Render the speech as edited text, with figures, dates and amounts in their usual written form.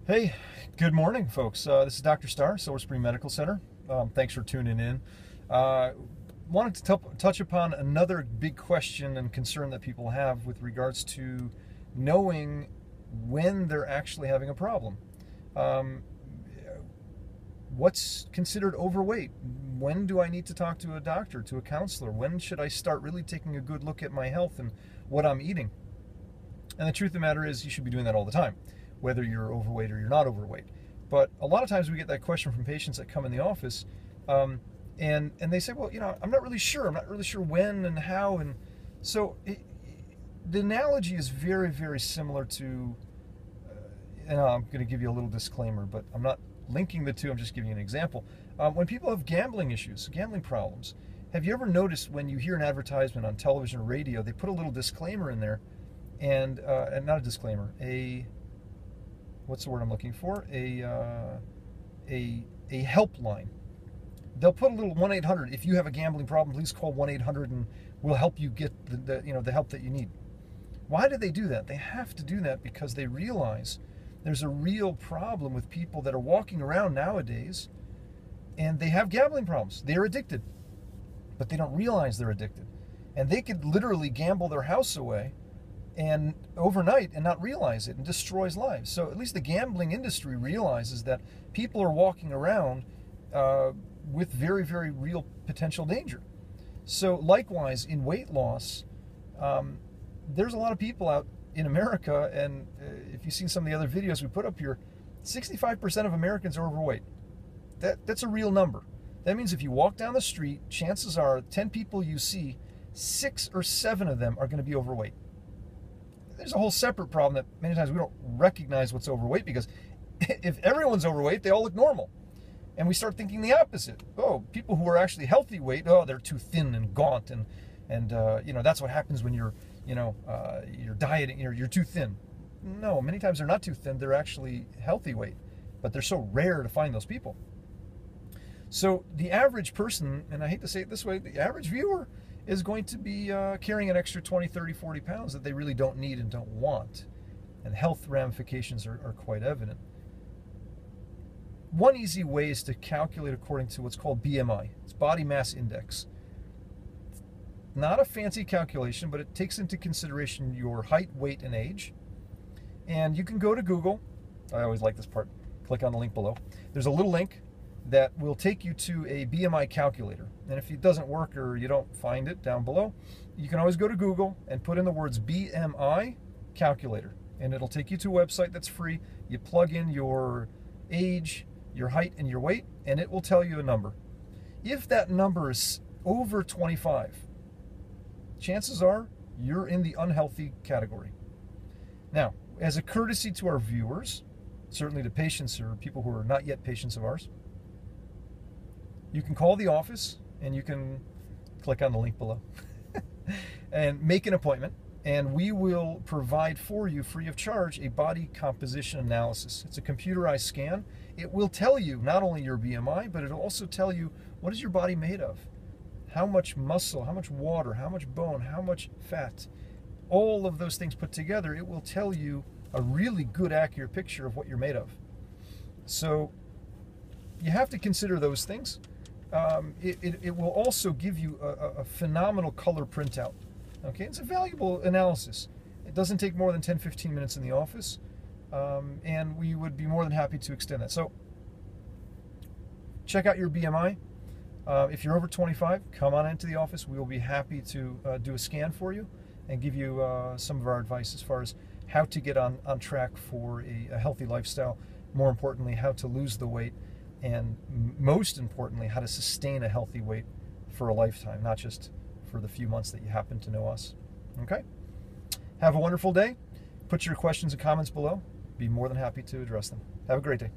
Hey, good morning, folks. This is Dr. Starr, Silver Spring Medical Center. Thanks for tuning in. Wanted to touch upon another big question and concern that people have with regards to knowing when they're actually having a problem. What's considered overweight? When do I need to talk to a doctor, to a counselor? When should I start really taking a good look at my health and what I'm eating? And the truth of the matter is, you should be doing that all the time, whether you're overweight or you're not overweight. But a lot of times we get that question from patients that come in the office, and they say, well, I'm not really sure. I'm not really sure when and how. And so the analogy is very, very similar to, and I'm going to give you a little disclaimer, but I'm not linking the two. I'm just giving you an example. When people have gambling issues, gambling problems, have you ever noticed when you hear an advertisement on television or radio, they put a little disclaimer in there, and not a disclaimer, what's the word I'm looking for? A helpline. They'll put a little 1-800. If you have a gambling problem, please call 1-800 and we'll help you get the help that you need. Why do they do that? They have to do that because they realize there's a real problem with people that are walking around nowadays and they have gambling problems. They're addicted, but they don't realize they're addicted. And they could literally gamble their house away and overnight and not realize it, and destroys lives. So at least the gambling industry realizes that people are walking around with very, very real potential danger. So likewise, in weight loss, there's a lot of people out in America, and if you've seen some of the other videos we put up here, 65% of Americans are overweight. That's a real number. That means if you walk down the street, chances are 10 people you see, 6 or 7 of them are going to be overweight. There's a whole separate problem that many times we don't recognize what's overweight, because if everyone's overweight, they all look normal. And we start thinking the opposite. Oh, people who are actually healthy weight, oh, they're too thin and gaunt, and that's what happens when you're dieting, you're too thin. No, many times they're not too thin, they're actually healthy weight, but they're so rare to find those people. So the average person, and I hate to say it this way, the average viewer is going to be carrying an extra 20, 30, 40 pounds that they really don't need and don't want. And health ramifications are quite evident. One easy way is to calculate according to what's called BMI. It's body mass index. Not a fancy calculation, but it takes into consideration your height, weight, and age. And you can go to Google. I always like this part. Click on the link below. There's a little link that will take you to a BMI calculator. And if it doesn't work or you don't find it down below, you can always go to Google and put in the words BMI Calculator. And it'll take you to a website that's free. You plug in your age, your height, and your weight, and it will tell you a number. If that number is over 25, chances are you're in the unhealthy category. Now, as a courtesy to our viewers, certainly to patients or people who are not yet patients of ours, you can call the office and you can click on the link below and make an appointment, and we will provide for you free of charge a body composition analysis. It's a computerized scan. It will tell you not only your BMI, but it'll also tell you what is your body made of, how much muscle, how much water, how much bone, how much fat. All of those things put together, it will tell you a really good, accurate picture of what you're made of. So you have to consider those things. It will also give you a phenomenal color printout. Okay, it's a valuable analysis. It doesn't take more than 10-15 minutes in the office, and we would be more than happy to extend that. So check out your BMI. If you're over 25, come on into the office. We will be happy to do a scan for you and give you some of our advice as far as how to get on track for a healthy lifestyle. More importantly, how to lose the weight, and most importantly, how to sustain a healthy weight for a lifetime, not just for the few months that you happen to know us. Okay? Have a wonderful day. Put your questions and comments below. Be more than happy to address them. Have a great day.